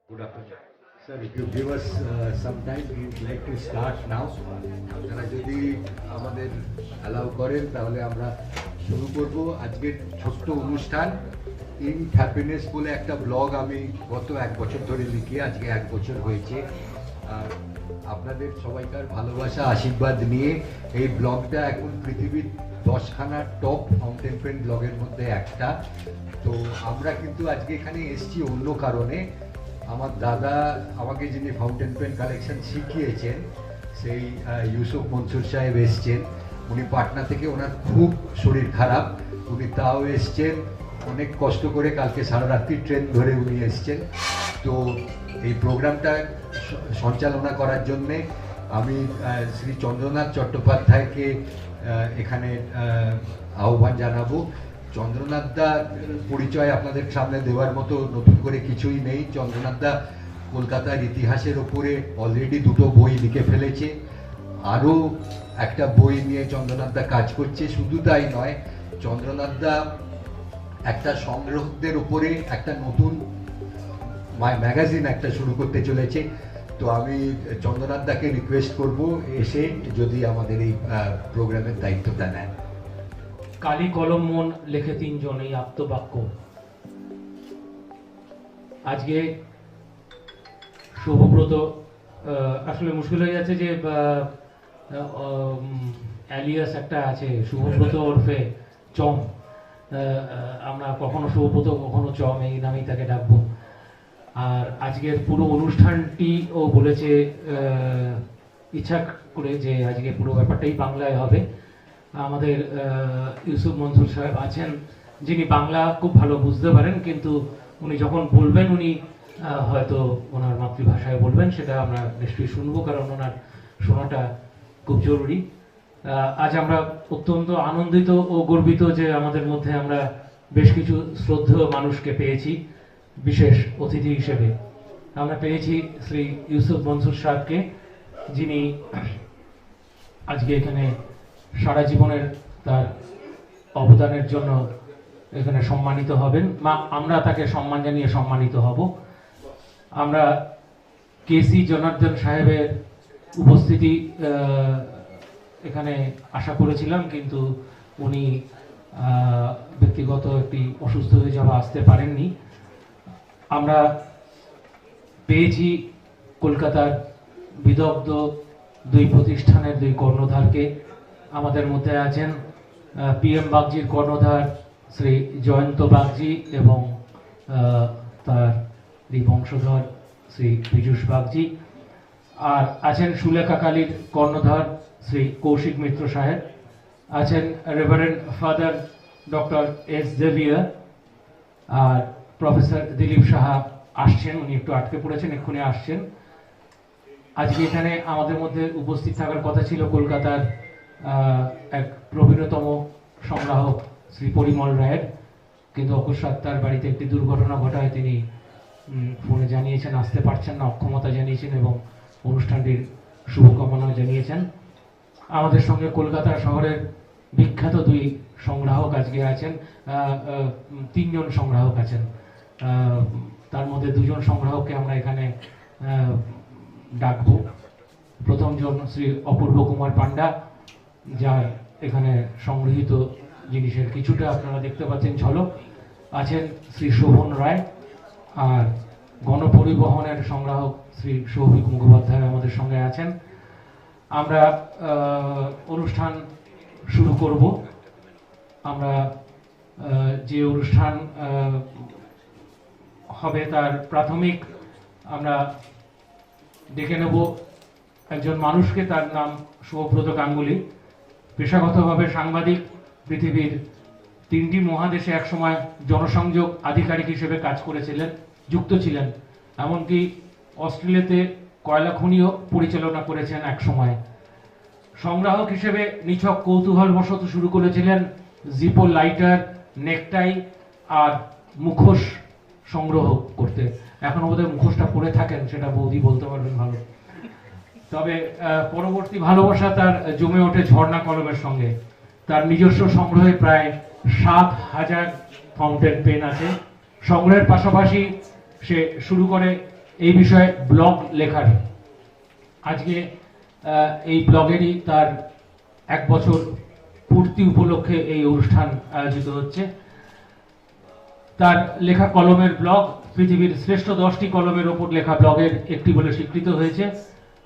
Good afternoon. Sir, if you give us some time, we'd like to start now. আপনারা যদি আমাদের allow করেন তাহলে আমরা শুরু করব আজকের ছোট্ট অনুষ্ঠান। ইন হ্যাপিনেস বলে একটা ব্লগ আমি গত 1 বছর ধরে লিখি, আজকে 1 বছর হয়েছে। আপনাদের সবাইকার ভালোবাসা আশীর্বাদ নিয়ে এই ব্লগটা এখন পৃথিবীর 10খানা টপ ফাউন্টেন পেন ব্লগের মধ্যে একটা। তো আমরা কিন্তু আজকে এখানে এসেছি অন্য কারণে। আমার দাদা আমাকে যিনি ফাউন্টেন পেন কালেকশন শিখিয়েছেন সেই ইউসুফ মনসুর সাহেব এসছেন। উনি পাটনা থেকে, ওনার খুব শরীর খারাপ, উনি তাও এসছেন অনেক কষ্ট করে, কালকে সারা রাত্রি ট্রেন ধরে উনি এসছেন। তো এই প্রোগ্রামটা সঞ্চালনা করার জন্যে আমি শ্রী চন্দ্রনাথ চট্টোপাধ্যায়কে এখানে আহ্বান জানাবো। চন্দ্রনাথদা পরিচয় আপনাদের সামনে দেওয়ার মতো নতুন করে কিছুই নেই। চন্দ্রনাথদা কলকাতার ইতিহাসের ওপরে অলরেডি 2টো বই লিখে ফেলেছে, আরও একটা বই নিয়ে চন্দ্রনাথদা কাজ করছে। শুধু তাই নয়, চন্দ্রনাথদা একটা সংগ্রাহকদের উপরে একটা নতুন ম্যাগাজিন একটা শুরু করতে চলেছে। তো আমি চন্দ্রনাথদাকে রিকোয়েস্ট করব এসে যদি আমাদের এই প্রোগ্রামের দায়িত্বটা নেন। কালি কলম মন লেখে 3 জন, এই আপ্তবাক্য। আজকে শুভব্রত আসলে মুশকিল হয়ে যাচ্ছে যে অ্যালিয়াস একটা আছে শুভব্রত ওরফে চম। আমরা কখনো শুভব্রত কখনো চম এই নামেই তাকে ডাকবো। আর আজকের পুরো অনুষ্ঠানটি ও বলেছে ইচ্ছা করে যে আজকে পুরো ব্যাপারটাই বাংলায় হবে। আমাদের ইউসুফ মনসুর সাহেব আছেন, যিনি বাংলা খুব ভালো বুঝতে পারেন, কিন্তু উনি যখন বলবেন উনি হয়তো ওনার মাতৃভাষায় বলবেন, সেটা আমরা নিশ্চয়ই শুনবো, কারণ ওনার শোনাটা খুব জরুরি। আজ আমরা অত্যন্ত আনন্দিত ও গর্বিত যে আমাদের মধ্যে আমরা বেশ কিছু শ্রদ্ধেয় মানুষকে পেয়েছি বিশেষ অতিথি হিসেবে। আমরা পেয়েছি শ্রী ইউসুফ মনসুর সাহেবকে, যিনি আজকে এখানে সারা জীবনের তার অবদানের জন্য এখানে সম্মানিত হবেন। আমরা তাকে সম্মান জানিয়ে সম্মানিত হব। আমরা কেসি জনার্দন সাহেবের উপস্থিতি এখানে আশা করেছিলাম, কিন্তু উনি ব্যক্তিগত একটি অসুস্থ হয়ে যাওয়া আসতে পারেননি। আমরা পেয়েছি কলকাতার বিদগ্ধ 2 প্রতিষ্ঠানের 2 কর্ণধারকে। আমাদের মধ্যে আছেন PM বাগজির কর্ণধার শ্রী জয়ন্ত বাগজি এবং তার বংশধর শ্রী পীযূষ বাগজি। আর আছেন সুলেখা কালীর কর্ণধার শ্রী কৌশিক মিত্র সাহেব। আছেন reverend father doctor S Xavier. আর প্রফেসর দিলীপ সাহা আসছেন, উনি একটু আটকে পড়েছেন, এক্ষুনি আসছেন। আজকে এখানে আমাদের মধ্যে উপস্থিত থাকার কথা ছিল কলকাতার এক প্রবীণতম সংগ্রাহক শ্রী পরিমল রায়ের, কিন্তু অকস্মাৎ তার বাড়িতে একটি দুর্ঘটনা ঘটায় তিনি ফোনে জানিয়েছেন আসতে পারছেন না, অক্ষমতা জানিয়েছেন এবং অনুষ্ঠানটির শুভকামনা জানিয়েছেন। আমাদের সঙ্গে কলকাতা শহরের বিখ্যাত 2 সংগ্রাহক আজকে আছেন, 3 জন সংগ্রাহক আছেন। তার মধ্যে 2 জন সংগ্রাহককে আমরা এখানে ডাকবো। প্রথম জন শ্রী অপূর্ব কুমার পান্ডা, যার এখানে সংগৃহীত জিনিসের কিছুটা আপনারা দেখতে পাচ্ছেন ঝলক। আছেন শ্রী শোভন রায়। আর গণপরিবহনের সংগ্রাহক শ্রী সৌভিক মুখোপাধ্যায় আমাদের সঙ্গে আছেন। আমরা অনুষ্ঠান শুরু করব। আমরা যে অনুষ্ঠান হবে তার প্রাথমিক আমরা ডেকে নেব একজন মানুষকে, তার নাম শুভব্রত গাঙ্গুলি। পেশাগতভাবে সাংবাদিক, পৃথিবীর 3টি মহাদেশে একসময় জনসংযোগ আধিকারিক হিসেবে কাজ করেছিলেন, যুক্ত ছিলেন। এমনকি অস্ট্রেলিয়াতে কয়লা খনিও পরিচালনা করেছেন এক সময়। সংগ্রাহক হিসেবে নিছক কৌতূহলবশত শুরু করেছিলেন জিপো লাইটার, নেকটাই আর মুখোশ সংগ্রহ করতে। এখনো বোধহয় মুখোশটা পরে থাকেন, সেটা বৌদি বলতে পারবেন ভালো। তবে পরবর্তী ভালোবাসা তার জমে ওঠে ঝর্ণা কলমের সঙ্গে। তার নিজস্ব সংগ্রহে প্রায় 7000 ফাউন্টেন পেন আছে। সংগ্রহের পাশাপাশি সে শুরু করে এই বিষয়ে ব্লগ লেখার। আজকে এই ব্লগেরই তার 1 বছর পূর্তি উপলক্ষে এই অনুষ্ঠান আয়োজিত হচ্ছে। তার লেখা কলমের ব্লগ পৃথিবীর শ্রেষ্ঠ 10টি কলমের ওপর লেখা ব্লগের একটি বলে স্বীকৃত হয়েছে।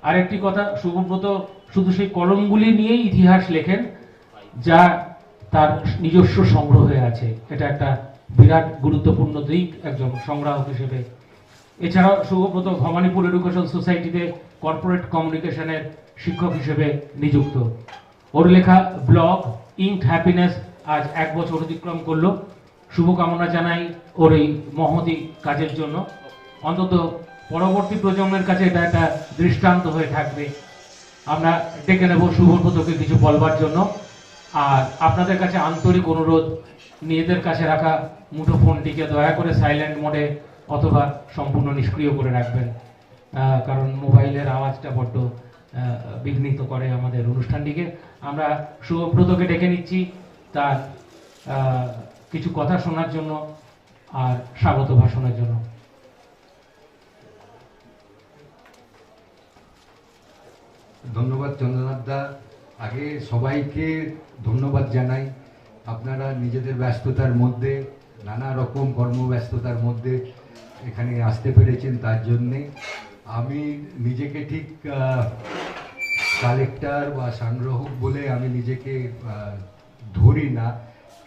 আরেকটি কথা, শুভব্রত শুধু সেই কলমগুলি নিয়েই ইতিহাস লেখেন যা তার নিজস্ব সংগ্রহে আছে। এটা একটা বিরাট গুরুত্বপূর্ণ দিক একজন সংগ্রাহক হিসেবে। এছাড়াও শুভব্রত ভবানীপুর এডুকেশন সোসাইটিতে কর্পোরেট কমিউনিকেশনের শিক্ষক হিসেবে নিযুক্ত। ওর লেখা ব্লগ ইঙ্কড হ্যাপিনেস আজ 1 বছর অতিক্রম করলো। শুভকামনা জানাই ওর এই মহতি কাজের জন্য। অন্তত পরবর্তী প্রজন্মের কাছে এটা একটা দৃষ্টান্ত হয়ে থাকবে। আমরা ডেকে নেব শুভব্রতকে কিছু বলবার জন্য। আর আপনাদের কাছে আন্তরিক অনুরোধ, নিজেদের কাছে রাখা মুঠো ফোনটিকে দয়া করে সাইলেন্ট মোডে অথবা সম্পূর্ণ নিষ্ক্রিয় করে রাখবেন, কারণ মোবাইলের আওয়াজটা বড্ড বিঘ্নিত করে আমাদের অনুষ্ঠানটিকে। আমরা শুভব্রতকে ডেকে নিচ্ছি তার কিছু কথা শোনার জন্য আর স্বাগত ভাষণের জন্য। ধন্যবাদ চন্দ্রনাথ দা। আগে সবাইকে ধন্যবাদ জানাই। আপনারা নিজেদের ব্যস্ততার মধ্যে, নানা রকম কর্মব্যস্ততার মধ্যে এখানে আসতে পেরেছেন, তার জন্যে। আমি নিজেকে ঠিক কালেক্টর বা সংগ্রাহক বলে আমি নিজেকে ধরি না,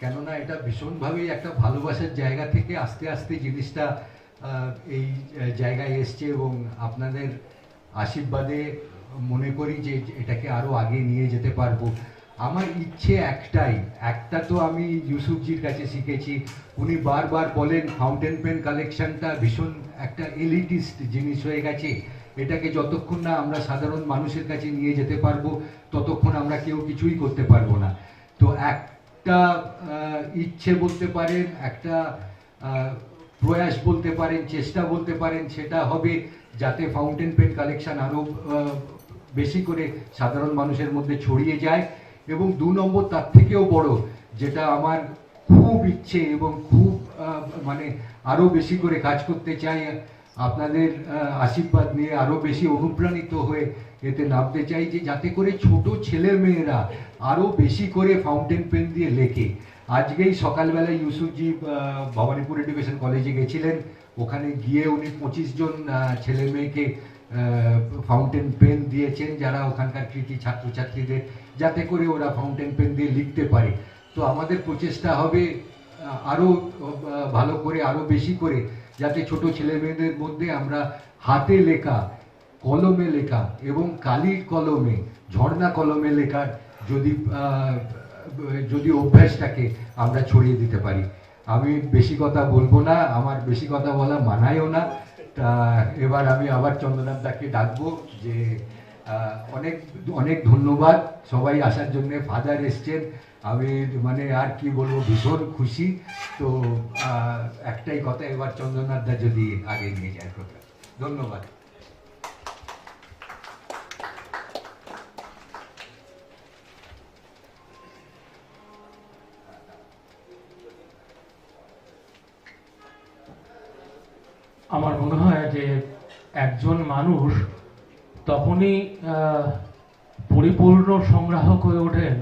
কেননা এটা ভীষণভাবেই একটা ভালোবাসার জায়গা থেকে আস্তে আস্তে জিনিসটা এই জায়গায় এসছে, এবং আপনাদের আশীর্বাদে মনে করি যে এটাকে আরও আগে নিয়ে যেতে পারবো। আমার ইচ্ছে একটাই, একটা তো আমি ইউসুফজির কাছে শিখেছি। উনি বারবার বলেন ফাউন্টেন পেন কালেকশনটা ভীষণ একটা এলিটিস্ট জিনিস হয়ে গেছে, এটাকে যতক্ষণ না আমরা সাধারণ মানুষের কাছে নিয়ে যেতে পারবো ততক্ষণ আমরা কেউ কিছুই করতে পারবো না। তো একটা ইচ্ছে বলতে পারেন, একটা প্রয়াস বলতে পারেন, চেষ্টা বলতে পারেন, সেটা হবে যাতে ফাউন্টেন পেন কালেকশন আরও বেশি করে সাধারণ মানুষের মধ্যে ছড়িয়ে যায়। এবং 2 নম্বর, তার থেকেও বড়, যেটা আমার খুব ইচ্ছে এবং খুব মানে আরও বেশি করে কাজ করতে চাই, আপনাদের আশীর্বাদ নিয়ে আরও বেশি অনুপ্রাণিত হয়ে এতে নামতে চাই, যে যাতে করে ছোট ছেলে মেয়েরা আরও বেশি করে ফাউন্টেন পেন দিয়ে লেখে। আজকেই সকালবেলায় ইউসুফজি ভবানীপুর এডুকেশন কলেজে গেছিলেন, ওখানে গিয়ে উনি 25 জন ছেলে মেয়েকে ফাউন্টেন পেন দিয়েছেন, যারা ওখানকার কৃতি ছাত্রছাত্রীদের, যাতে করে ওরা ফাউন্টেন পেন দিয়ে লিখতে পারে। তো আমাদের প্রচেষ্টা হবে আরও ভালো করে, আরও বেশি করে, যাতে ছোট ছেলে মেয়েদের মধ্যে আমরা হাতে লেখা, কলমে লেখা এবং কালির কলমে, ঝর্ণা কলমে লেখার যদি অভ্যাসটাকে আমরা ছড়িয়ে দিতে পারি। আমি বেশি কথা বলবো না, আমার বেশি কথা বলা মানায়ও না। তা এবার আমি আবার চন্দ্রনাথ দাকে ডাকবো যে অনেক অনেক ধন্যবাদ সবাই আসার জন্য। ফাদার এসছেন, আমি মানে আর কি বলবো, ভীষণ খুশি। তো একটাই কথা, এবার চন্দ্রনাথ দা যদি আগে নিয়ে যায় কথা। ধন্যবাদ। আমার মনে হয় যে একজন মানুষ তখনই পরিপূর্ণ সংগ্রাহক হয়ে ওঠেন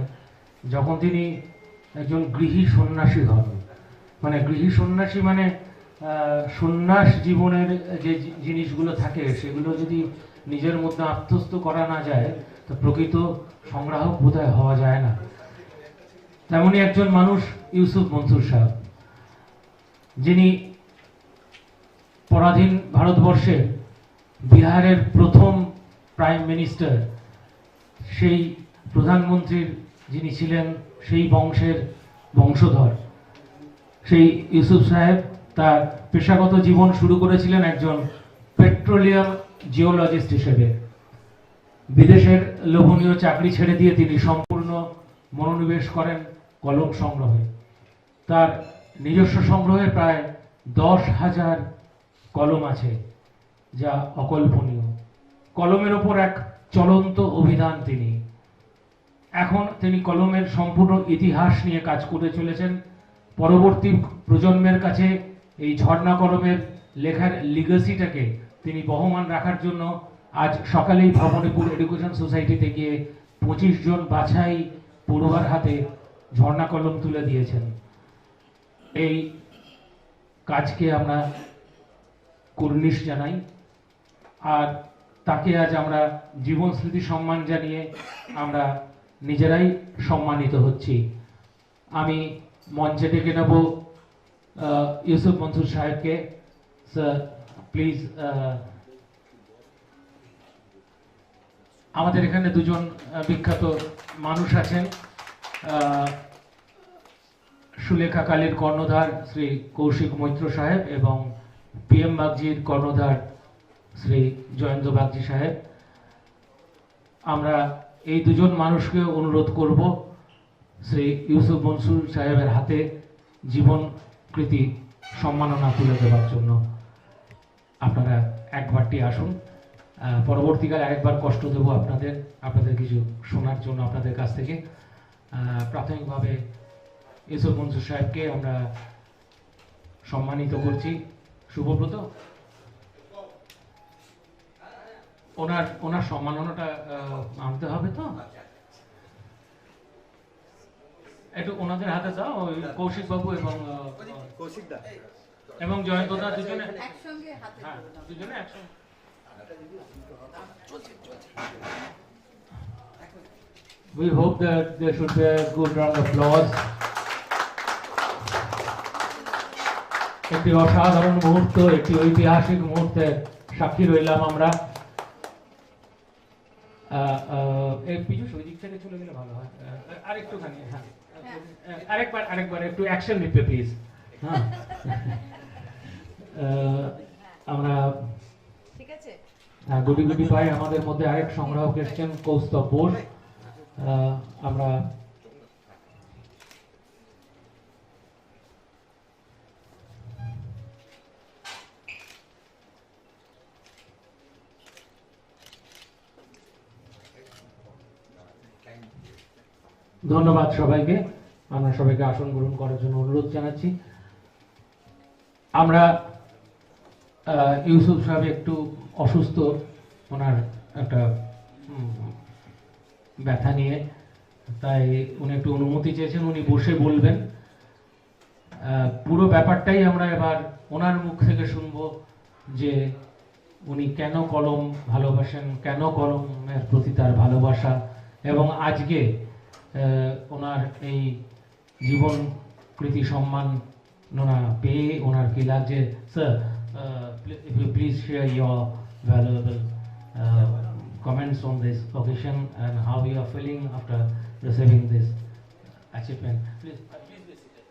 যখন তিনি একজন গৃহী সন্ন্যাসী হন। মানে গৃহী সন্ন্যাসী মানে সন্ন্যাস জীবনের যে জিনিসগুলো থাকে সেগুলো যদি নিজের মধ্যে আত্মস্থ করা না যায় তো প্রকৃত সংগ্রাহক বোধহয় হওয়া যায় না। তেমনই একজন মানুষ ইউসুফ মনসুর সাহেব, যিনি পরাধীন ভারতবর্ষে বিহারের প্রথম প্রাইম মিনিস্টার, সেই প্রধানমন্ত্রীর যিনি ছিলেন সেই বংশের বংশধর। সেই ইউসুফ সাহেব তার পেশাগত জীবন শুরু করেছিলেন একজন পেট্রোলিয়াম জিওলজিস্ট হিসেবে। বিদেশের লোভনীয় চাকরি ছেড়ে দিয়ে তিনি সম্পূর্ণ মনোনিবেশ করেন কলম সংগ্রহে। তার নিজস্ব সংগ্রহে প্রায় 10,000 কলম আছে, যা অকল্পনীয়। কলমের ওপর এক চলন্ত অভিধান তিনি। এখন তিনি কলমের সম্পূর্ণ ইতিহাস নিয়ে কাজ করে চলেছেন। পরবর্তী প্রজন্মের কাছে এই ঝর্ণা কলমের লেখার লিগেসিটাকে তিনি বহমান রাখার জন্য আজ সকালেই ভবানীপুর এডুকেশন সোসাইটিতে গিয়ে 25 জন বাছাই পড়ুয়ার হাতে ঝর্ণা কলম তুলে দিয়েছেন। এই কাজকে আমরা কুর্নিশ জানাই, আর তাকে আজ আমরা জীবন স্মৃতি সম্মান জানিয়ে আমরা নিজেরাই সম্মানিত হচ্ছি। আমি মঞ্চে ডেকে নেব ইউসুফ মনসুর সাহেবকে। Sir please. আমাদের এখানে দুজন বিখ্যাত মানুষ আছেন, সুলেখা কালীর কর্ণধার শ্রী কৌশিক মৈত্র সাহেব এবং পিএম বাগজির কর্ণধার শ্রী জয়ন্ত বাগজি সাহেব। আমরা এই দুজন মানুষকে অনুরোধ করব শ্রী ইউসুফ মনসুর সাহেবের হাতে জীবনকৃতি সম্মাননা তুলে দেওয়ার জন্য। আপনারা একবারটি আসুন, পরবর্তীকালে আরেকবার কষ্ট দেব আপনাদের কিছু শোনার জন্য আপনাদের কাছ থেকে। প্রাথমিকভাবে ইউসুফ মনসুর সাহেবকে আমরা সম্মানিত করছি। শুভব্রত, ওনার সম্মাননাটা আনতে হবে তো, একটু ওনাদের হাতে দাও। ওই কৌশিক বাবু এবং জয়ন্ত দা দুজনে একসঙ্গে। We hope that there should be a good round of applause. একটি অসাধারণ মুহূর্ত, একটি ঐতিহাসিক মুহূর্তের সাক্ষী রইলাম আমরা। এই পীযূষ ওই দিক থেকে চলে গেলে ভালো হয়, আরেকটুখানি। হ্যাঁ, আরেকবার একটু অ্যাকশন নিতে প্লিজ। হ্যাঁ, আমরা ঠিক আছে। গুটি গুটি পাই আমাদের মধ্যে আরেক সংগ্রাহক এসছেন, কৌস্তব বোস। আমরা ধন্যবাদ সবাইকে। আমরা সবাইকে আসন গ্রহণ করার জন্য অনুরোধ জানাচ্ছি। আমরা ইউসুফ সাহেব একটু অসুস্থ, ওনার একটা ব্যথা নিয়ে, তাই উনি একটু অনুমতি চেয়েছেন, উনি বসে বলবেন। পুরো ব্যাপারটাই আমরা এবার ওনার মুখ থেকে শুনবো যে উনি কেন কলম ভালোবাসেন, কেন কলমের প্রতি তার ভালোবাসা, এবং আজকে ওনার এই জীবনকৃতি সম্মাননা পেয়ে ওনার কি লাগছে। Sir, if you please share your valuable comments on this occasion and how you are feeling after receiving this achievement. Please be seated.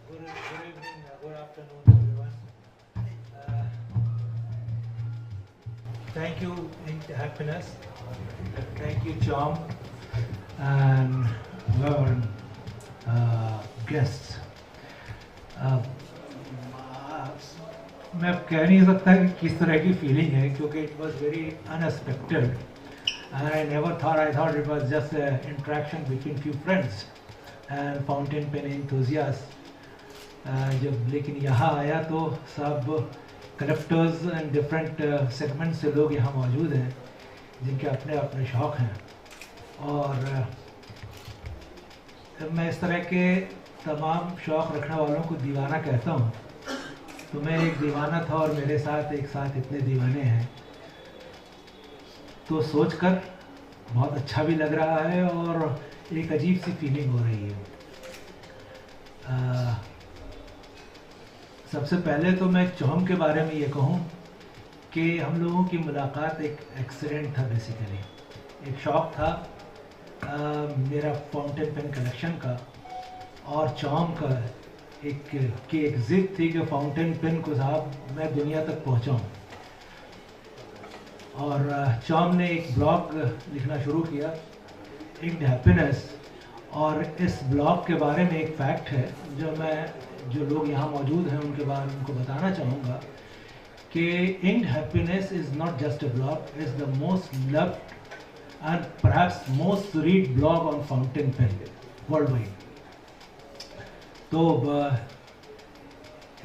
Good evening, good afternoon, everyone. Thank you, Inked Happiness. Thank you, Chom, and our guests. मैं कह नहीं सकता कि किस तरह की feeling है, क्योंकि it was very unexpected and I never thought, I thought it was just interaction between few friends and fountain pen enthusiast. जब लेकिन यहाँ आया तो सब कलेक्टर्स एंड डिफरेंट सेगमेंट से लोग यहाँ मौजूद हैं जिनके अपने अपने शौक़ हैं, और मैं इस तरह के तमाम शौक़ रखने वालों को दीवाना कहता हूँ। तो मैं एक दीवाना था और मेरे साथ एक साथ इतने दीवाने हैं, तो सोचकर बहुत अच्छा भी लग रहा है और एक अजीब सी फीलिंग हो रही है। सबसे पहले तो मैं चौम के बारे में ये कहूँ कि हम लोगों की मुलाकात एक एक्सीडेंट था। बेसिकली एक शौक़ था मेरा फाउंटेन पेन कलेक्शन का, और चौम का एक जिद थी कि फाउंटेन पेन को साहब मैं दुनिया तक पहुँचाऊँ। और चौम ने एक ब्लॉग लिखना शुरू किया, इंक्ड हैप्पीनेस, और इस ब्लॉग के बारे में एक फैक्ट है जो लोग यहाँ मौजूद हैं उनके बारे में उनको बताना चाहूँगा कि inked happiness is not just a blog, is the most loved and perhaps most read blog on fountain pen. World wide. तो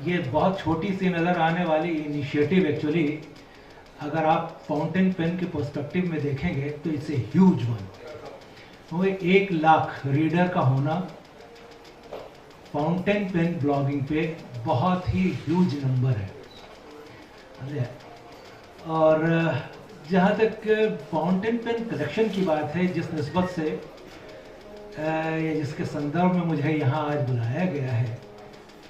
ये बहुत छोटी सी नज़र आने वाली इनिशिएटिव एक्चुअली अगर आप फाउंटेन पेन के पर्सपेक्टिव में देखेंगे तो इट्स ए ह्यूज वन। वो 1 लाख रीडर का होना फाउंटेन पेन ब्लॉगिंग पे बहुत ही ह्यूज नंबर है। और जहाँ तक फाउंटेन पेन कलेक्शन की बात है, जिस निस्बत से या जिसके संदर्भ में मुझे यहाँ आज बुलाया गया है,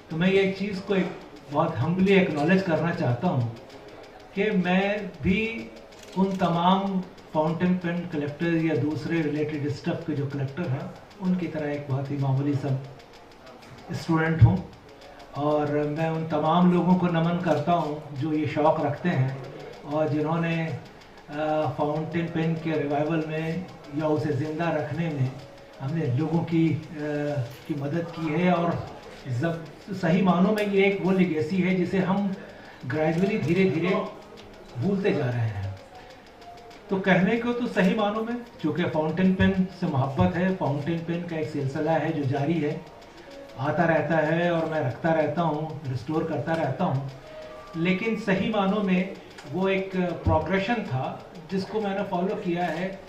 तो मैं ये चीज़ को एक बहुत हम्बली एक्नॉलेज करना चाहता हूँ कि मैं भी उन तमाम फाउंटेन पेन कलेक्टर या दूसरे रिलेटेड स्टफ के जो कलेक्टर हैं उनकी तरह एक बहुत ही मामूली सा स्टूडेंट हूँ। और मैं उन तमाम लोगों को नमन करता हूँ जो ये शौक़ रखते हैं और जिन्होंने फाउंटेन पेन के रिवाइवल में या उसे ज़िंदा रखने में हमने लोगों की मदद की है। और जब सही मानों में ये एक वो लेगेसी है जिसे हम ग्रेजुअली धीरे धीरे भूलते जा रहे हैं। तो कहने को तो सही मानों में चूँकि फाउंटेन पेन से मोहब्बत है, फाउंटेन पेन का एक सिलसिला है जो जारी है, आता रहता है और मैं रखता रहता हूँ, रिस्टोर करता रहता हूँ। लेकिन सही मानों में वो एक प्रोग्रेशन था जिसको मैंने फॉलो किया है,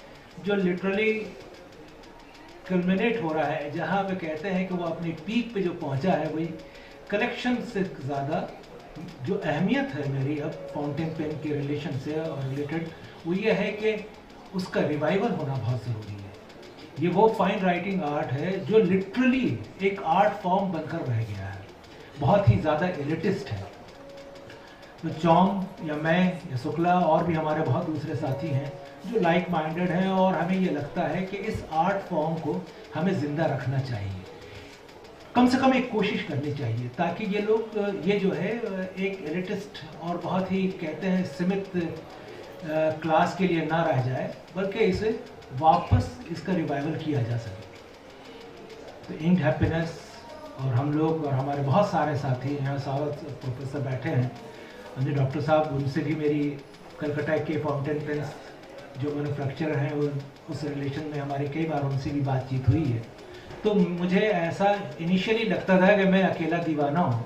जो लिटरली कल्मिनेट हो रहा है, जहाँ पे कहते हैं कि वो अपनी पीक पे जो पहुँचा है, वही कलेक्शन से ज़्यादा जो अहमियत है मेरी अब फाउंटेन पेन के रिलेशन से और रिलेटेड, वो ये है कि उसका रिवाइवल होना बहुत ज़रूरी है। ये वो फाइन राइटिंग आर्ट है जो लिटरली एक आर्ट फॉर्म बनकर रह गया है, बहुत ही ज़्यादा एलिटिस्ट है। तो चौम या मैं या शुक्ला और भी हमारे बहुत दूसरे साथी हैं जो लाइक माइंडेड हैं और हमें ये लगता है कि इस आर्ट फॉर्म को हमें ज़िंदा रखना चाहिए, कम से कम एक कोशिश करनी चाहिए, ताकि ये लोग ये जो है एक एलिटिस्ट और बहुत ही कहते हैं सीमित क्लास के लिए ना रह जाए, बल्कि इसे वापस इसका रिवाइवल किया जा सके। तो इंड हैप्पीनेस और हम लोग और हमारे बहुत सारे साथी यहाँ सावत प्रोफेसर बैठे हैं, मुझे डॉक्टर साहब, उनसे भी मेरी कलकत्ता के फाउंटेन पेन्स जो मैन्युफैक्चरर हैं उस रिलेशन में हमारी कई बार उनसे भी बातचीत हुई है। तो मुझे ऐसा इनिशियली लगता था कि मैं अकेला दीवाना हूँ,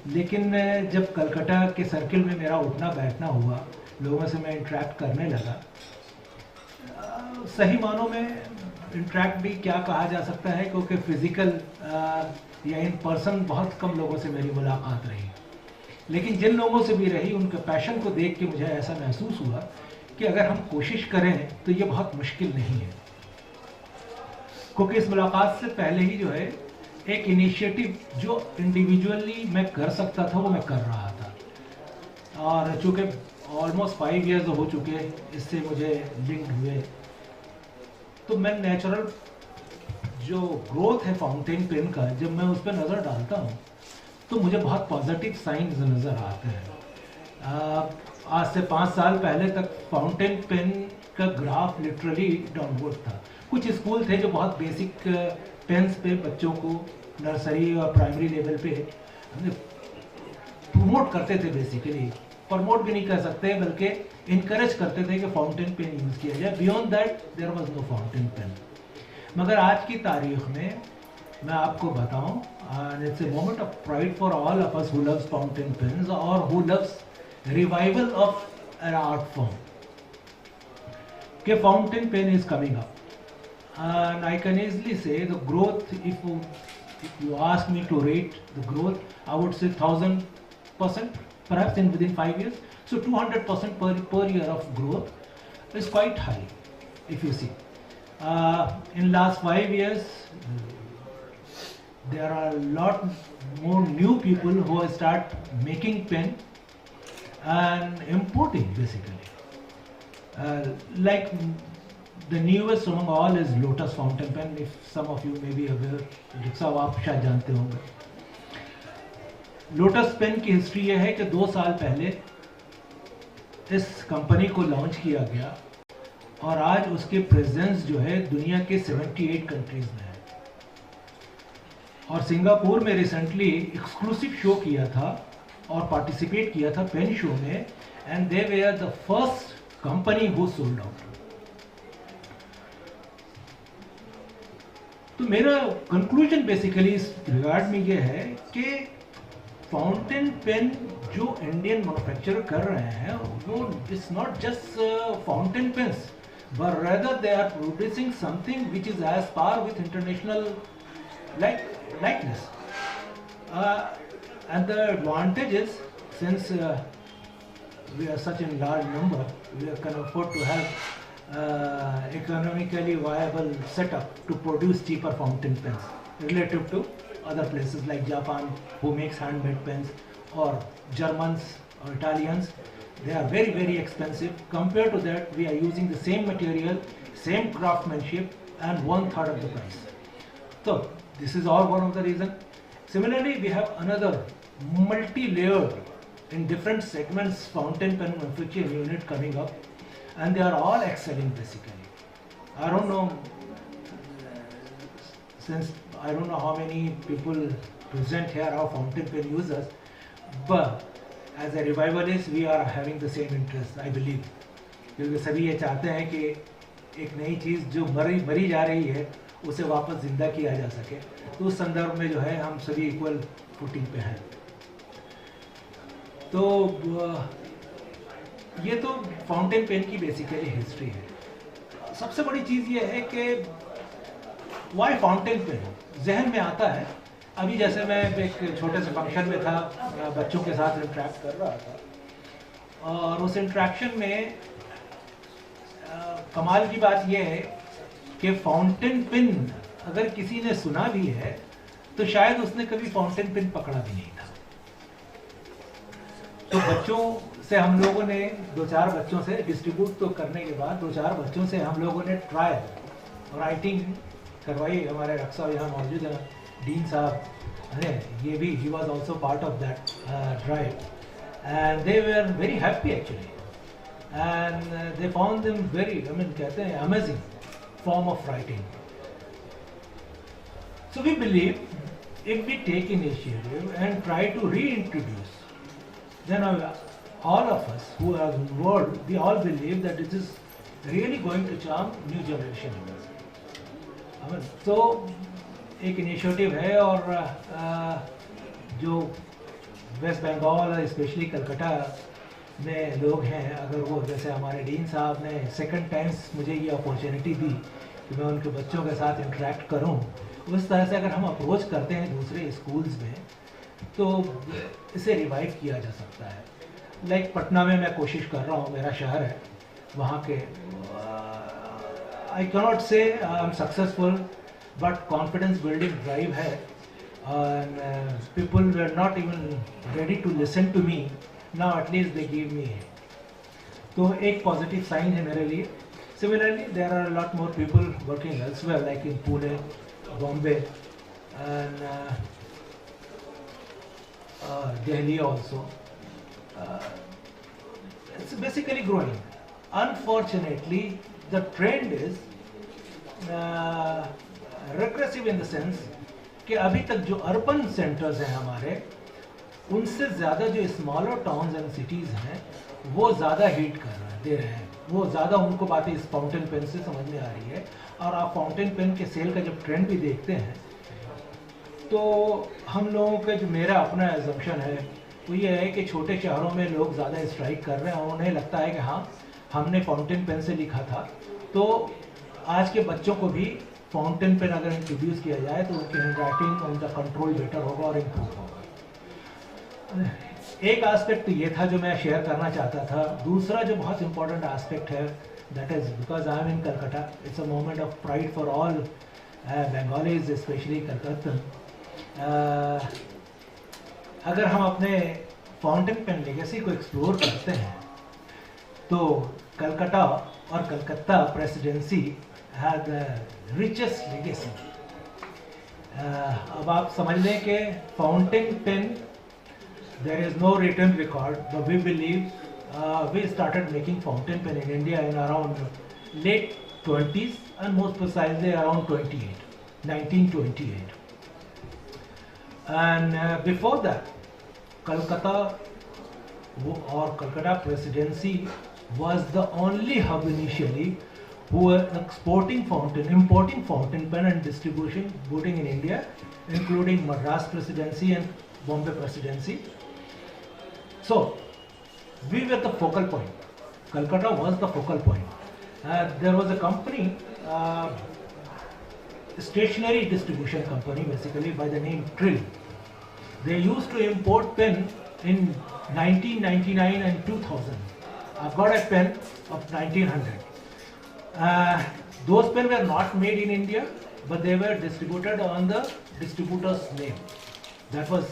लेकिन जब कलकत्ता के सर्किल में मेरा उठना बैठना हुआ, लोगों से मैं इंटरेक्ट करने लगा, सही मानों में इंटरेक्ट भी क्या कहा जा सकता है, क्योंकि फिज़िकल या इन पर्सन बहुत कम लोगों से मेरी मुलाकात रही, लेकिन जिन लोगों से भी रही उनके पैशन को देख के मुझे ऐसा महसूस हुआ कि अगर हम कोशिश करें तो ये बहुत मुश्किल नहीं है। क्योंकि इस मुलाकात से पहले ही जो है एक इनिशिएटिव जो इंडिविजुअली मैं कर सकता था वो मैं कर रहा था, और चूँकि ऑलमोस्ट 5 इयर्स हो चुके इससे मुझे लिंक्ड हुए, तो मैं नेचुरल जो ग्रोथ है फाउंटेन पेन का जब मैं उस पर नज़र डालता हूँ तो मुझे बहुत पॉजिटिव साइंस नज़र आते हैं। आज से 5 साल पहले तक फाउंटेन पेन का ग्राफ लिटरली डाउनवर्ड था। कुछ स्कूल थे जो बहुत बेसिक पेन्स पे बच्चों को नर्सरी और प्राइमरी लेवल पे प्रमोट करते थे, बेसिकली प्रमोट भी नहीं कर सकते बल्कि इनकरेज करते थे कि फाउंटेन पेन यूज़ किया जाए। Beyond that there was no fountain pen. मगर आज की तारीख में मैं आपको बताऊं, and it's a moment of pride for all of us who loves fountain pens or who loves revival of an art form, कि fountain pen is coming up, and I can easily say the growth, if you ask me to rate the growth, I would say 1000% perhaps in within 5 years. So 200% per year of growth is quite high if you see. In last 5 years there are a lot more new people who start making pen and importing basically. Like the newest among all is Lotus fountain pen. If some of you may be aware, जिसका आप शायद जानते होंगे। Lotus pen की history ये है कि 2 साल पहले इस कंपनी को लॉन्च किया गया और आज उसके प्रेजेंस जो है दुनिया के 78 कंट्रीज में है। और सिंगापुर में रिसेंटली एक्सक्लूसिव शो किया था और पार्टिसिपेट किया था पेन शो में, and they were the first company who sold out. तो मेरा कंक्लूजन बेसिकली इस रिगार्ड में ये है कि फाउंटेन पेन जो इंडियन मैन्युफैक्चरर कर रहे हैं वो it's not just fountain pens but rather they are producing something which is as par with international likeness. And the advantage is, since we are such in large number, we can afford to have economically viable setup to produce cheaper fountain pens relative to other places like Japan, who makes handmade pens, or Germans or Italians. They are very, very expensive. Compared to that, we are using the same material, same craftsmanship, and 1/3 of the price. So this is all one of the reasons. Similarly, we have another multi-layered in different segments fountain pen manufacturing unit coming up, and they are all excelling basically. I don't know, since I don't know how many people present here are fountain pen users, but as a revivalist we are having the same interest, I believe, क्योंकि सभी ये चाहते हैं कि एक नई चीज़ जो मरी जा रही है उसे वापस जिंदा किया जा सके। तो उस संदर्भ में जो है हम सभी इक्वल फुटिंग पे हैं। तो ये तो फाउंटेन पेन की बेसिकली हिस्ट्री है। सबसे बड़ी चीज़ ये है कि वाई फाउंटेन पेन जहन में आता है। अभी जैसे मैं एक छोटे से फंक्शन में था, बच्चों के साथ इंटरेक्ट कर रहा था, और उस इंटरेक्शन में कमाल की बात यह है कि फाउंटेन पेन अगर किसी ने सुना भी है तो शायद उसने कभी फाउंटेन पेन पकड़ा भी नहीं था। तो बच्चों से हम लोगों ने 2-4 बच्चों से डिस्ट्रीब्यूट तो करने के बाद 2-4 बच्चों से हम लोगों ने ट्रायल राइटिंग करवाई। हमारे रक्षा यहाँ मौजूद है डीन साहब, अरे ये भी he was also part of that drive, and they were very happy actually, and they found them very, कहते हैं amazing form of writing. So we believe if we take initiative and try to reintroduce, then all of us who are involved, we all believe that it is really going to charm new generation. So एक initiative है, और जो waste Bengal specially Calcutta में लोग हैं, अगर वो जैसे हमारे डीन साहब ने सेकंड टाइम्स मुझे ये अपॉर्चुनिटी दी कि मैं उनके बच्चों के साथ इंटरेक्ट करूं, उस तरह से अगर हम अप्रोच करते हैं दूसरे स्कूल्स में तो इसे रिवाइव किया जा सकता है। लाइक पटना में मैं कोशिश कर रहा हूँ, मेरा शहर है, वहाँ के I cannot say I am successful, but confidence building drive है, and people were not even ready to listen to me, now at least they give me, तो एक positive sign है मेरे लिए। Similarly there are a lot more people working elsewhere like in Pune, Bombay, and Delhi also. It's basically growing. Unfortunately the trend is regressive in the sense कि अभी तक जो urban centres हैं हमारे, उनसे ज़्यादा जो स्मॉलर टाउन्स एंड सिटीज़ हैं वो ज़्यादा हीट दे रहे हैं, वो ज़्यादा उनको बातें इस फाउंटेन पेन से समझ में आ रही है। और आप फाउंटेन पेन के सेल का जब ट्रेंड भी देखते हैं तो हम लोगों का जो मेरा अपना एजम्पशन है वो ये है कि छोटे शहरों में लोग ज़्यादा स्ट्राइक कर रहे हैं, और उन्हें लगता है कि हाँ हमने फाउंटेन पेन से लिखा था, तो आज के बच्चों को भी फाउंटेन पेन अगर इंट्रोड्यूस किया जाए तो उनकी हैंड राइटिंग, उनका कंट्रोल बेटर होगा और इम्प्रूव होगा। एक एस्पेक्ट तो ये था जो मैं शेयर करना चाहता था। दूसरा जो बहुत इंपॉर्टेंट एस्पेक्ट है, that is because I am in Calcutta, it's a moment of pride for all Bengalis specially Calcutta. अगर हम अपने फाउंटेन पेन लेगेसी को एक्सप्लोर करते हैं तो कलकत्ता और Calcutta Presidency had the richest legacy. अब आप समझ लें कि fountain pen there is no written record, but we believe we started making fountain pen in India in around late 20s, and most precisely around 1928. And before that, Calcutta or Calcutta Presidency was the only hub initially who were importing fountain pen and distributing in India, including Madras Presidency and Bombay Presidency. So we were the focal point. Calcutta was the focal point. There was a company, stationery distribution company basically by the name Trill. They used to import pen in 1999 and 2000. I've got a pen of 1900. Those pens were not made in India, but they were distributed on the distributor's name. That was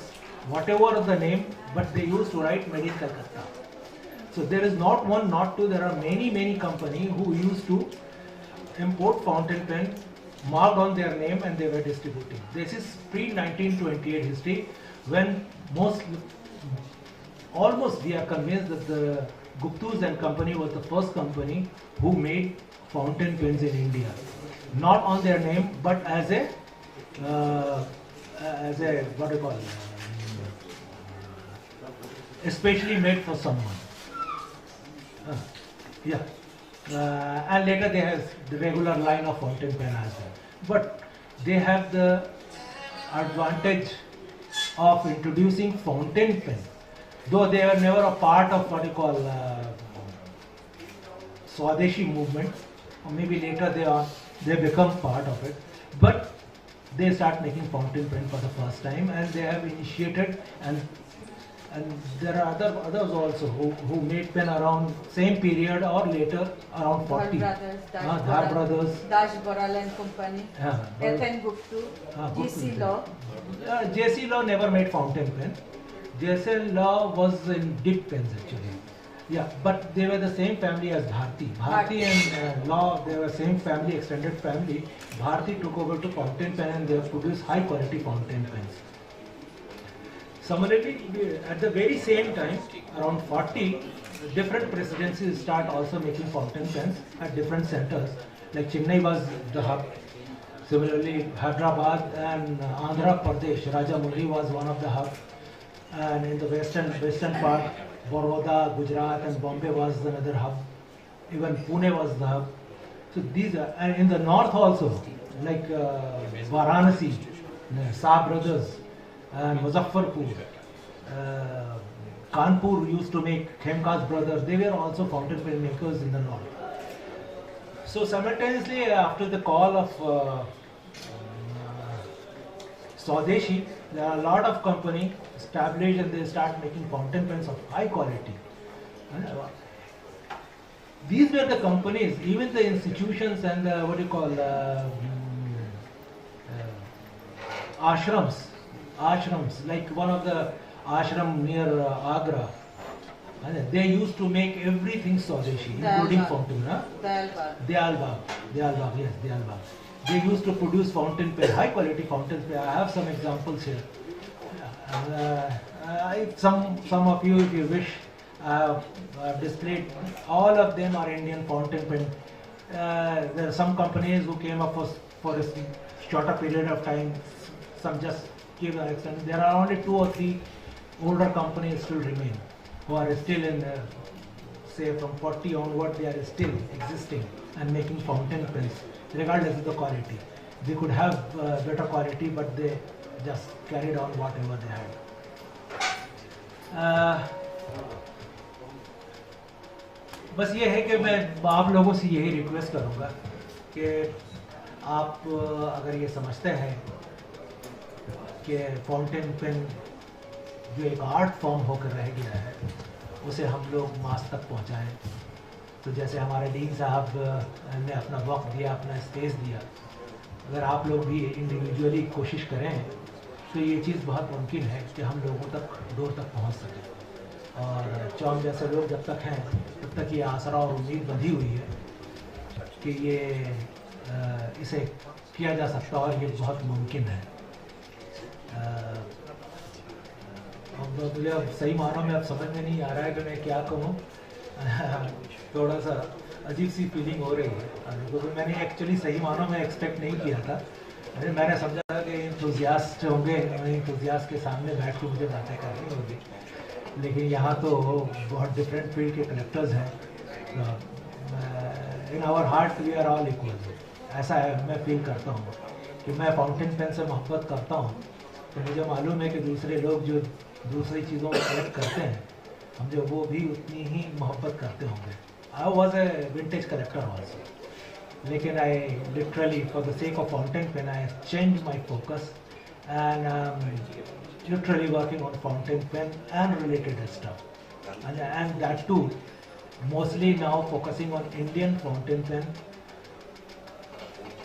whatever the name, but they used to write Made in Calcutta. So there is not one, not two, there are many companies who used to import fountain pen, marked on their name, and they were distributing. This is pre-1928 history, when almost we are convinced that the Guptus and company was the first company who made fountain pens in India, not on their name, but as a what do you call it? Especially made for someone. And later they have the regular line of fountain pen as well. But they have the advantage of introducing fountain pen, though they were never a part of what you call Swadeshi movement, or maybe later they become part of it. But they start making fountain pen for the first time, and they have initiated, and there are others also who made pen around same period or later, around 40. Dhar Brothers, Dash Boral and Company, Ethan Guptu, J.C. Law. J.C. Law never made fountain pen. J.C. Law was in dip pens actually. Yeah, but they were the same family as Bharti. Bharti and Law, they were same family, extended family. Bharti took over to fountain pen and they produced high quality fountain pens. Similarly, at the very same time, around 40, different presidencies start also making fountain pens at different centers. Like Chennai was the hub. Similarly, Hyderabad and Andhra Pradesh, Rajamouli was one of the hubs. And in the western part, Baroda, Gujarat and Bombay was another hub. Even Pune was the hub. So these are, and in the north also, like Varanasi, Shah Brothers, and Muzaffarpur, Kanpur used to make Khemkas Brothers. They were also fountain pen makers in the north. So simultaneously, after the call of Swadeshi, there are a lot of companies established and they start making fountain pens of high quality. These were the companies, even the institutions and the, what do you call, ashrams, like one of the ashram near Agra. They used to make everything Swadeshi, including fountain. Dayal Bagh, yes, Dayal Bagh. They used to produce fountain pen, high quality fountain pen. I have some examples here. Some of you, if you wish, I've displayed. All of them are Indian fountain pen. There are some companies who came up for a shorter period of time. Some just gave an extent. There are only 2 or 3 older companies still remain, who are still in, say from 40 onward, they are still existing and making fountain pens, regardless of the quality. They could have better quality, but they just carried on whatever they had. बस ये है कि मैं आप लोगों से यही request करूँगा कि आप अगर ये समझते हैं कि फाउंटेन पेन जो एक आर्ट फॉर्म होकर रह गया है, उसे हम लोग मास तक पहुँचाएँ। तो जैसे हमारे डीन साहब ने अपना वक्त दिया, अपना स्पेस दिया, अगर आप लोग भी इंडिविजुअली कोशिश करें तो ये चीज़ बहुत मुमकिन है कि हम लोगों तक दूर तक पहुँच सकें। और चौम जैसे लोग जब तक हैं तब तक ये आसरा और उम्मीद बंधी हुई है कि ये इसे किया जा सकता और ये बहुत मुमकिन है। मुझे अब सही मानों में अब समझ में नहीं आ रहा है कि मैं क्या कहूँ। थोड़ा सा अजीब सी फीलिंग हो रही है क्योंकि मैंने एक्चुअली सही मानों में एक्सपेक्ट नहीं किया था। मैंने समझा था कि इंथुजियास्ट होंगे, इंथुजियास्ट के सामने बैठ के मुझे बातें करनी होगी, लेकिन यहाँ तो बहुत डिफरेंट फील्ड के कलेक्टर्स हैं। In our heart we are all equal. ऐसा है, मैं फील करता हूँ कि मैं फाउंटेन पेन से मोहब्बत करता हूँ, तो मुझे मालूम है कि दूसरे लोग जो दूसरी चीज़ों को कलेक्ट करते हैं, हम जो वो भी उतनी ही मोहब्बत करते होंगे। I was a vintage collector also, लेकिन I literally for the sake of fountain pen I change my focus and literally working on fountain pen and related stuff, and that too mostly now focusing on Indian fountain pen।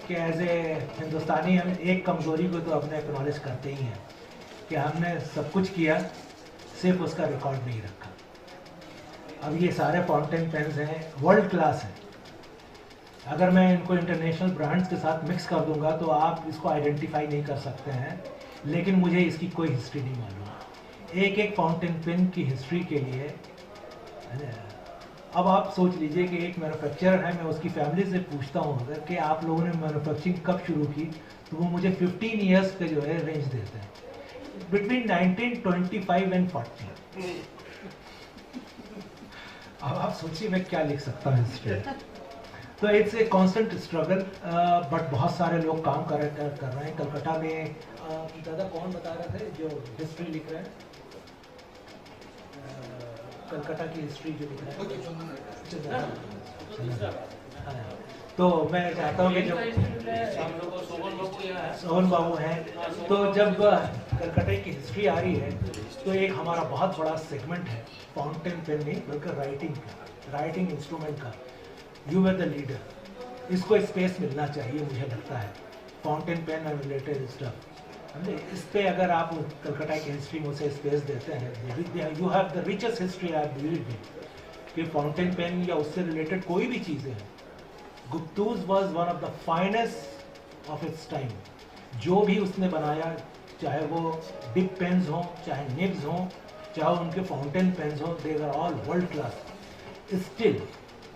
कि as a हिंदुस्तानी हम एक कमज़ोरी को तो अपने acknowledge करते ही हैं कि हमने सब कुछ किया, सिर्फ उसका रिकॉर्ड नहीं रखा। अब ये सारे फाउंटेन पेन्स हैं, वर्ल्ड क्लास हैं। अगर मैं इनको इंटरनेशनल ब्रांड्स के साथ मिक्स कर दूंगा तो आप इसको आइडेंटिफाई नहीं कर सकते हैं, लेकिन मुझे इसकी कोई हिस्ट्री नहीं मालूम। एक एक फाउंटेन पेन की हिस्ट्री के लिए, अब आप सोच लीजिए कि एक मैन्युफैक्चरर है, मैं उसकी फैमिली से पूछता हूँ अगर कि आप लोगों ने मैन्युफैक्चरिंग कब शुरू की, तो वो मुझे 15 ईयर्स के जो है रेंज देते हैं, बिटवीन 1925 एंड 40। अब आप सोचिए मैं क्या लिख सकता हूँ हिस्ट्री। तो it's a constant struggle, but बहुत सारे लोग काम कर रहे हैं। कलकत्ता में दादा कौन बता रहे थे जो हिस्ट्री लिख रहे हैं, कलकत्ता की हिस्ट्री जो लिख रहे हैं, तो मैं चाहता हूँ कि जो सोहन बाबू हैं, तो जब कलकत्ता की हिस्ट्री आ रही है तो एक हमारा बहुत बड़ा सेगमेंट है फाउंटेन पेन नहीं बल्कि राइटिंग इंस्ट्रूमेंट का। यू आर द लीडर, इसको स्पेस मिलना चाहिए मुझे लगता है, fountain pen and related stuff. इस पे अगर आप कलकत्ता की हिस्ट्री में उसे स्पेस देते हैं, you have the richest history I believe in, कि फाउंटेन पेन या उससे रिलेटेड कोई भी चीज़ें हैं। गुप्तूज was one of the finest of its time. जो भी उसने बनाया, चाहे वो डिप पेन्स हों, चाहे निब्स हों, चाहे उनके फाउंटेन पेन्स हों, they are all world class. Still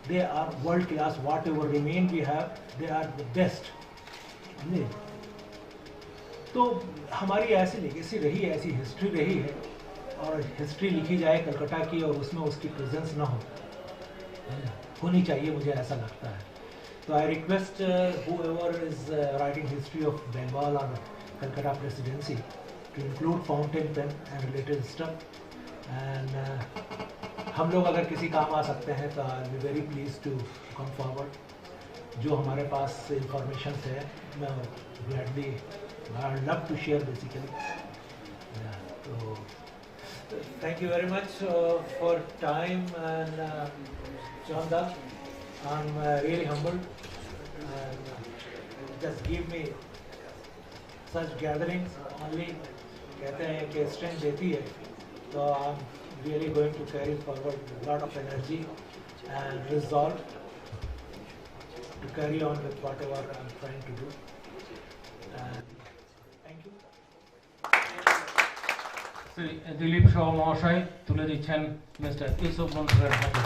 they are world class, whatever remain we have, they are the best. तो हमारी ऐसी लेगेसी रही है, ऐसी हिस्ट्री रही है, और हिस्ट्री लिखी जाए कलकत्ता की और उसमें उसकी प्रेजेंस ना होनी चाहिए, मुझे ऐसा लगता है। तो I request whoever is writing history of Bengal or Calcutta presidency to include fountain pen and related stuff, and हम लोग अगर किसी काम आ सकते हैं तो I be very please to come forward. जो हमारे पास इंफॉर्मेशन है मैं gladly I love to share basically. So thank you very much for time, and Chanda, I'm really humbled, and just give me such gatherings only, कहते हैं कि strength देती है, so I'm really going to carry forward a lot of energy and resolve to carry on with whatever I'm trying to do. And Shri Dilip Shah মহাশয় তুলে দিচ্ছেন mister Yusuf মনসুরের হাতে।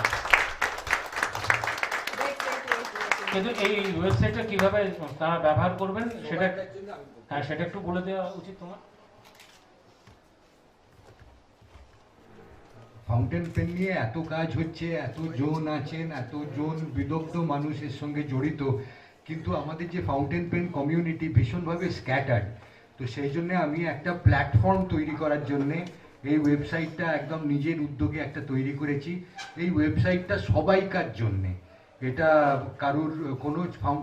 কিন্তু এই ওয়েবসাইটটা কিভাবে তারা ব্যবহার করবেন সেটা, হ্যাঁ সেটা একটু বলে দেওয়া উচিত তোমার। ফাউন্টেন পেন নিয়ে এত কাজ হচ্ছে, এত জন আছেন, এত জন বিদগ্ধ মানুষের সঙ্গে জড়িত, কিন্তু আমাদের যে ফাউন্টেন পেন কমিউনিটি ভীষণভাবে স্ক্যাটার্ড। তো সেই জন্যে আমি একটা প্ল্যাটফর্ম তৈরি করার জন্যে এই ওয়েবসাইটটা একদম নিজের উদ্যোগে একটা তৈরি করেছি। এই ওয়েবসাইটটা সবাইকার জন্যে, এটা কারুর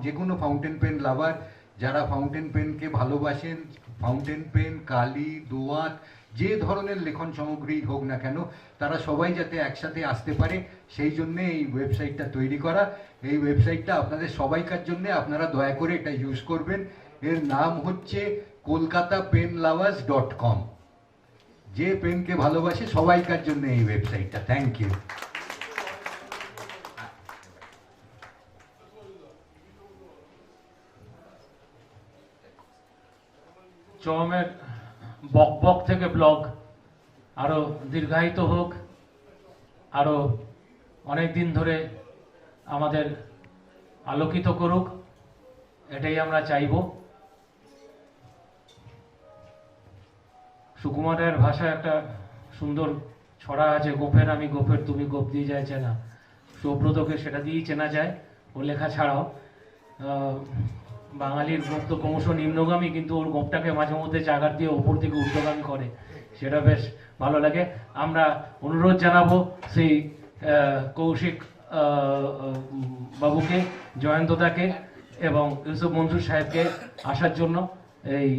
যে কোনো ফাউন্টেন পেন লাভার যারা ফাউন্টেন পেনকে ভালোবাসেন, ফাউন্টেন পেন, কালি, দোয়াত, যে ধরনের লেখন সামগ্রী হোক না কেন, তারা সবাই যাতে একসাথে আসতে পারে সেই জন্যে এই ওয়েবসাইটটা তৈরি করা। এই ওয়েবসাইটটা আপনাদের সবাইকার জন্যে, আপনারা দয়া করে এটা ইউজ করবেন। এর নাম হচ্ছে kolkatapenlovers.com। যে পেনকে ভালোবাসে সবাইকার জন্য এই ওয়েবসাইটটা। Thank you. চমের বক বক থেকে ব্লগ আরো দীর্ঘায়িত হোক, আরো অনেক দিন ধরে আমাদের আলোকিত করুক, এটাই আমরা চাইব। সুকুমারের ভাষায় একটা সুন্দর ছড়া আছে, গোফের আমি গোফের তুমি গোপ দিয়ে যায় চেনা। সুব্রতকে সেটা দিয়েই চেনা যায়। ওর লেখা ছাড়াও। বাঙালির গোপ তো ক্রমশ নিম্নগামী, কিন্তু ওর গোপটাকে মাঝে মধ্যে জাগার দিয়ে ওপর থেকে ঊর্ধ্বগামী করে, সেটা বেশ ভালো লাগে। আমরা অনুরোধ জানাবো সেই কৌশিক বাবুকে, জয়ন্তদাকে এবং ইউসুফ মনসুর সাহেবকে আসার জন্য এই